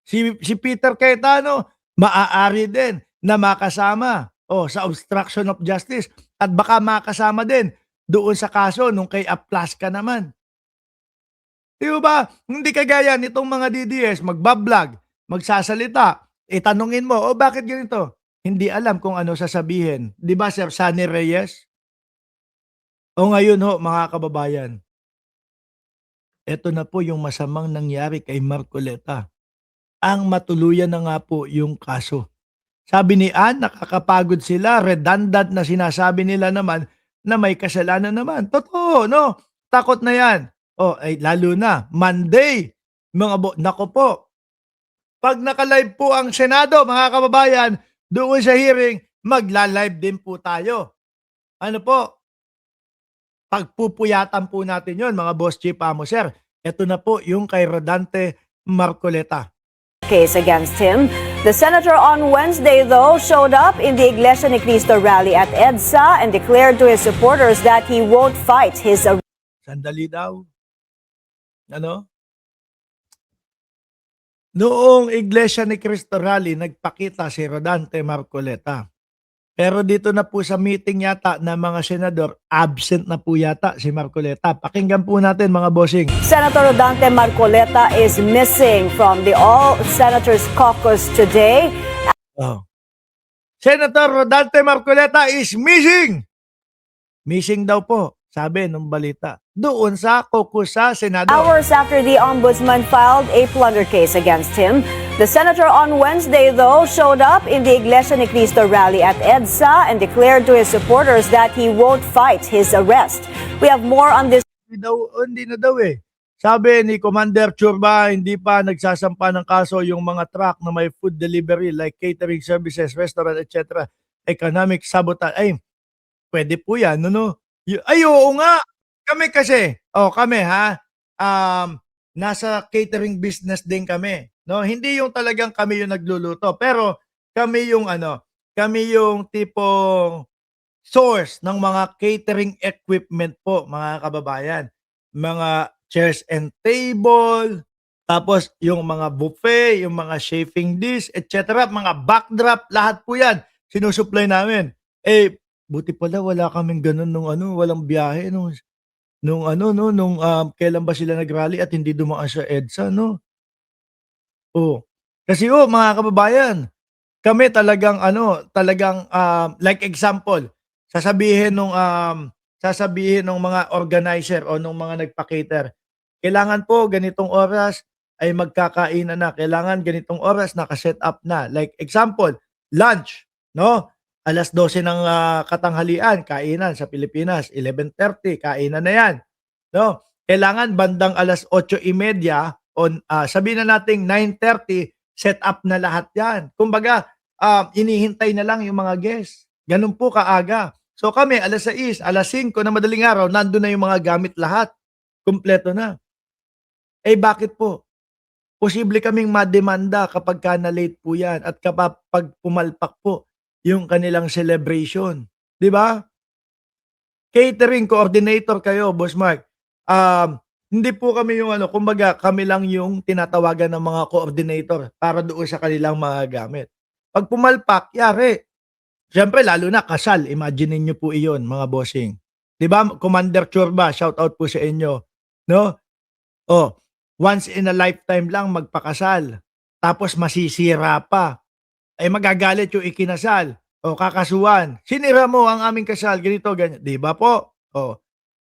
Si Peter Cayetano, maaari din na makasama sa obstruction of justice at baka makasama din doon sa kaso nung kay Aplaska naman. Di ba? Hindi kagaya nitong mga DDS, magbablog, magsasalita, tanungin mo, bakit ganito? Hindi alam kung ano sasabihin. Di ba, Sir Sunny Reyes? O ngayon ho, mga kababayan, eto na po yung masamang nangyari kay Marcoleta. Ang matuluyan na nga po yung kaso. Sabi ni Ann, nakakapagod sila, redundant na sinasabi nila naman na may kasalanan naman. Totoo, no? Takot na yan. Lalo na, Monday, nako po, pag naka-live po ang Senado, mga kababayan, doon sa hearing, magla-live din po tayo. Ano po? Pagpupuyatan po natin yon mga boss chief amo, sir. Ito na po yung kay Rodante Marcoleta. Case against him. The senator on Wednesday, though, showed up in the Iglesia ni Cristo rally at EDSA and declared to his supporters that he won't fight his arrest. Sandali daw. Ano? Noong Iglesia ni Cristo rally, nagpakita si Rodante Marcoleta. Pero dito na po sa meeting yata ng mga senador, absent na po yata si Marcoleta. Pakinggan po natin mga bossing. Senator Rodante Marcoleta is missing from the All Senators Caucus today. Senator Rodante Marcoleta is missing! Missing daw po, sabi nung balita. Doon sa caucus sa Senado. Hours after the ombudsman filed a plunder case against him, the senator on Wednesday, though, showed up in the Iglesia ni Cristo rally at EDSA and declared to his supporters that he won't fight his arrest. We have more on this. Hindi na daw eh. Sabi ni Commander Churba, hindi pa nagsasampa ng kaso yung mga truck na may food delivery like catering services, restaurant, etc. Economic sabotage. Ay, pwede po yan, no? Ay, oo nga. Kami kasi, kami ha, nasa catering business din kami. No, hindi yung talagang kami yung nagluluto, pero kami yung kami yung tipong source ng mga catering equipment po, mga kababayan. Mga chairs and table, tapos yung mga buffet, yung mga chafing dish, etc. Mga backdrop, lahat po yan sinusupply namin. Buti pala wala kaming ganun nung walang biyahe nung kailan ba sila nagrally at hindi dumaan sa EDSA, no? Kasi mga kababayan, kami talagang like example, sasabihin nung mga organizer o nung mga nagpa-cater, kailangan po ganitong oras ay magkakainan na, kailangan ganitong oras naka-set up na. Like example, lunch, no? 12:00 ng katanghalian, kainan sa Pilipinas, 11:30 kainan na 'yan, no? Kailangan bandang 8:30 sabihin na nating 9:30 set up na lahat 'yan. Kumbaga, inihintay na lang yung mga guests. Ganun po kaaga. So kami 6:00, 5:00 na madaling araw, nandun na yung mga gamit lahat. Kumpleto na. Bakit po? Posible kaming mademanda kapag na-late po 'yan at kapag pumalpak po yung kanilang celebration, 'di ba? Catering coordinator kayo, Boss Mark. Hindi po kami yung kumbaga kami lang yung tinatawagan ng mga coordinator para doon sa kanilang mga gamit. Pag pumalpak, yari. Siyempre, lalo na kasal. Imagine niyo po iyon, mga bossing. 'Di ba, Commander Churba, shout out po sa inyo, no? Once in a lifetime lang magpakasal. Tapos masisira pa. Magagalit yung ikinasal. Kakasuhan. Sinira mo ang aming kasal, ganito, ganyan. 'Di ba po?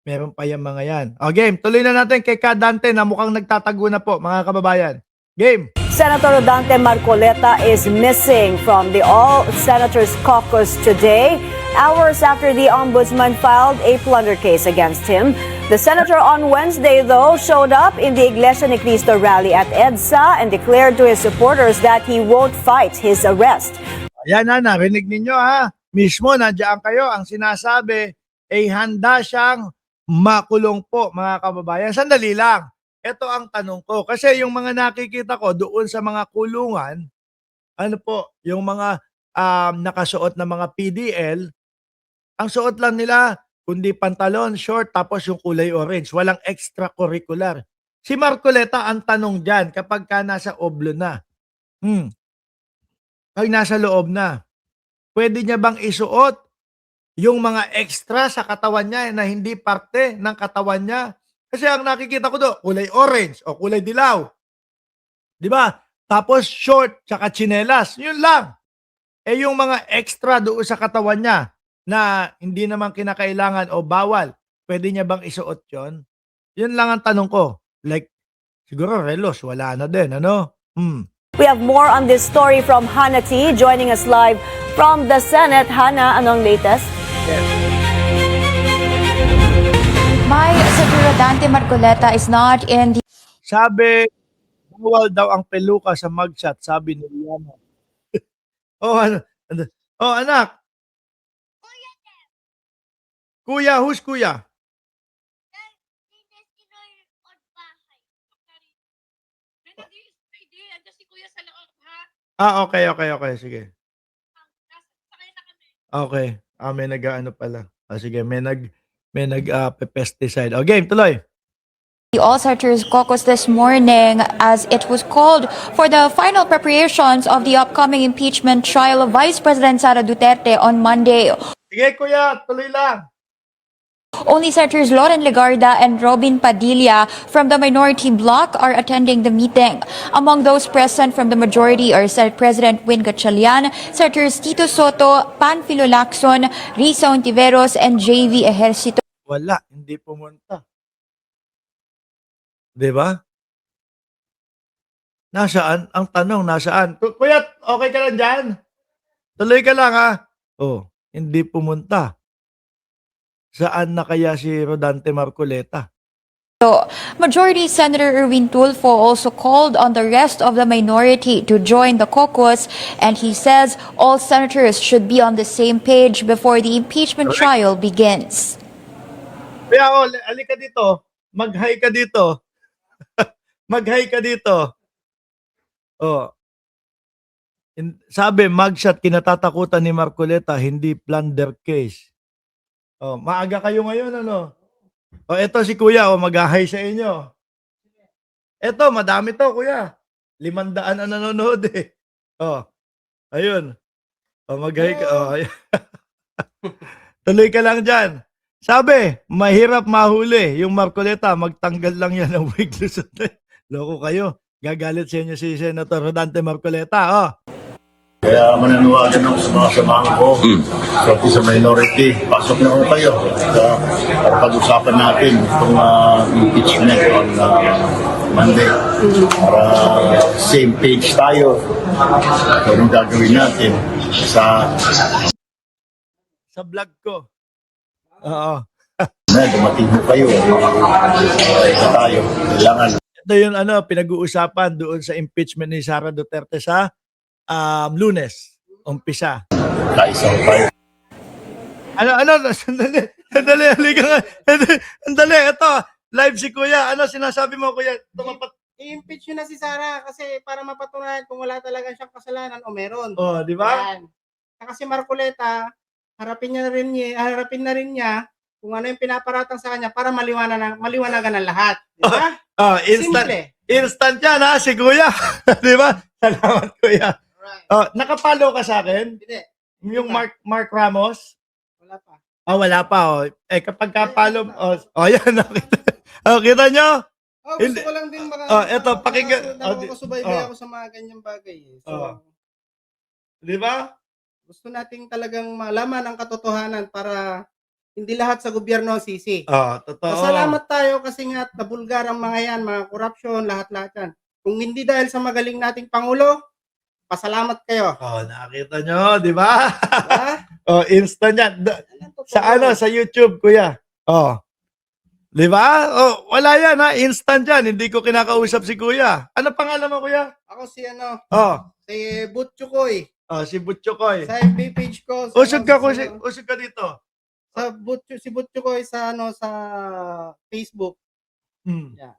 Meron pa yung mga yan. Game, tuloy na natin kay Dante na mukhang nagtatago na po, mga kababayan. Game! Senator Rodante Marcoleta is missing from the All Senators Caucus today, hours after the ombudsman filed a plunder case against him. The senator on Wednesday, though, showed up in the Iglesia ni Cristo rally at EDSA and declared to his supporters that he won't fight his arrest. Ayan na, narinig ninyo ha. Mismo, nandiyan kayo, ang sinasabi ay handa siyang makulong po, mga kababayan. Sandali lang. Ito ang tanong ko. Kasi yung mga nakikita ko doon sa mga kulungan, yung mga nakasuot na mga PDL, ang suot lang nila, kundi pantalon, short, tapos yung kulay orange. Walang extracurricular. Si Marcoleta, ang tanong dyan, kapag ka nasa oblo na, Hmm. Pag nasa loob na, pwede niya bang isuot yung mga extra sa katawan niya na hindi parte ng katawan niya? Kasi ang nakikita ko doon, kulay orange o kulay dilaw, 'di ba? Tapos short tsaka tsinelas, yun lang. Eh yung mga extra doon sa katawan niya na hindi naman kinakailangan o bawal, pwede niya bang isuot yun? Yun lang ang tanong ko. Like, siguro relos, wala na din, ano? We have more on this story from Hannah T. joining us live from the Senate. Hannah, anong latest? My Senator Dante Marcoleta is not in the Sabi, bawal daw ang peluka sa mugshot, sabi ni Liana. Oh, ano? Oh, anak. Kuya, who's kuya? Okay. Sige. Okay. May nag-aano pala. Sige, pesticide. Game, tuloy. All Senators caucus this morning as it was called for the final preparations of the upcoming impeachment trial of Vice President Sara Duterte on Monday. Sige, kuya, tuloy lang. Only Senators Loren Legarda and Robin Padilla from the minority bloc are attending the meeting. Among those present from the majority are Senate President Win Gatchalian, Senators Tito Soto, Panfilo Lacson, Risa Ontiveros, and JV Ejercito. Wala, hindi pumunta. 'Di ba? Nasaan? Ang tanong, nasaan? Kuya, okay ka lang dyan? Tuloy ka lang, ha? Oh, hindi pumunta. Saan na kaya si Rodante Marcoleta? Majority Senator Erwin Tulfo also called on the rest of the minority to join the caucus, and he says all senators should be on the same page before the impeachment trial begins. Kaya, alika dito. Mag-hi ka dito. Mag-hi ka dito. Oh. Sabi, mugshot kinatatakutan ni Marcoleta, hindi plunder case. Oh, maaga kayo ngayon, ano? Oh, eto si kuya, mag-hi sa inyo. Eto, madami to, kuya. 500 ang nanonood eh. Oh, ayun. Oh, mag-hi ka. Oh, ayun. Tuloy ka lang dyan. Sabi, mahirap mahuli. Yung Marcoleta, magtanggal lang yan ng wig. Loko kayo. Gagalit sa inyo si Senator Rodante Marcoleta. Oh. Kaya mananawagan ako sa mga samahan ko, pati sa minority, pasok na ako kayo para pag-usapan natin itong impeachment on Monday. Para same page tayo kung anong gagawin natin sa Vlog ko. Oo. na dumating mo kayo. Ito tayo, kailangan. Ito yung pinag-uusapan doon sa impeachment ni Sara Duterte sa Lunes, umpisa. Kaisa ko tayo. Sandali, halika nga. Sandali, ito, live si Kuya. Ano sinasabi mo, Kuya? I-impeach yun na si Sara kasi para mapatunayan kung wala talaga siyang kasalanan o meron. Oh, di ba? Yan. Kasi Marcoleta, harapin na rin niya kung ano yung pinaparatang sa kanya para maliwanagan ng lahat. Di ba? Oh, instant yan, ha, si Kuya. Di ba? Salamat, Kuya. Right. Oh, nakapalo ka sa akin? Hindi. Yung Mark Ramos? Wala pa. Oh, wala pa. Oh. Kapag kapalo, yan, nakita. Kita nyo? Gusto ko lang din eto, pakinggan. Nakakasubaybay ako sa mga ganyang bagay. So, di ba? gusto nating talagang malaman ang katotohanan para hindi lahat sa gobyerno sisi. Totoo. Pasalamat tayo kasi nga nabulgar ang mga yan, mga korupsyon, lahat-lahat yan. Kung hindi dahil sa magaling nating Pangulo, pasalamat kayo. Nakita nyo, di ba? Diba? Instant yan. Sa YouTube, Kuya. Di ba? Wala yan, ha? Instant yan. Hindi ko kinakausap si Kuya. Ano pangalan mo, Kuya? Ako si si Butchukoy. Si Butchukoy. Sa FB page ko. Usog ka dito. Si Butchukoy sa sa Facebook. Yeah.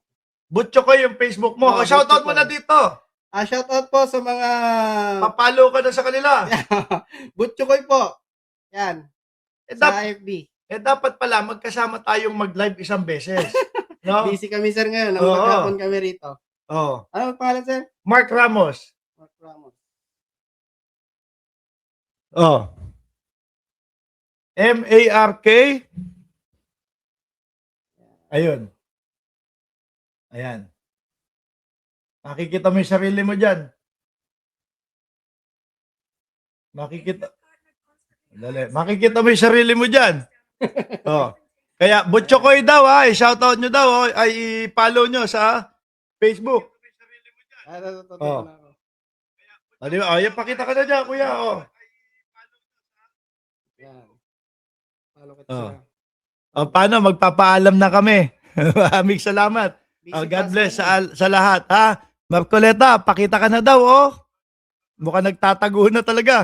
Butchukoy yung Facebook mo. Shoutout mo na dito. Shoutout po sa mga Papalo ka na sa kanila. Butchukoy po. Yan. Sa FB. Dapat pala magkasama tayong mag-live isang beses. No? Busy kami sir ngayon. Maghapon kami rito. Oh. Ano ang pangalan sir? Mark Ramos. Oh. M-A-R-K. Ayun. Ayan. Makikita mo yung sarili mo dyan. Makikita mo yung sarili mo dyan. Oh. Kaya Butchokoy daw ha, i-shoutout nyo daw, ay i-follow nyo sa Facebook. Oh. Na ako. O, di ba? O, yan, pakita ka na dyan, kuya. Oh. Yan. Follow kita Oh. siya. O, paano? Magpapaalam na kami. Maraming salamat. Busy God pa bless sa sa lahat. Ha? Marcoleta, pakita ka na daw, oh. Mukhang nagtatago na talaga.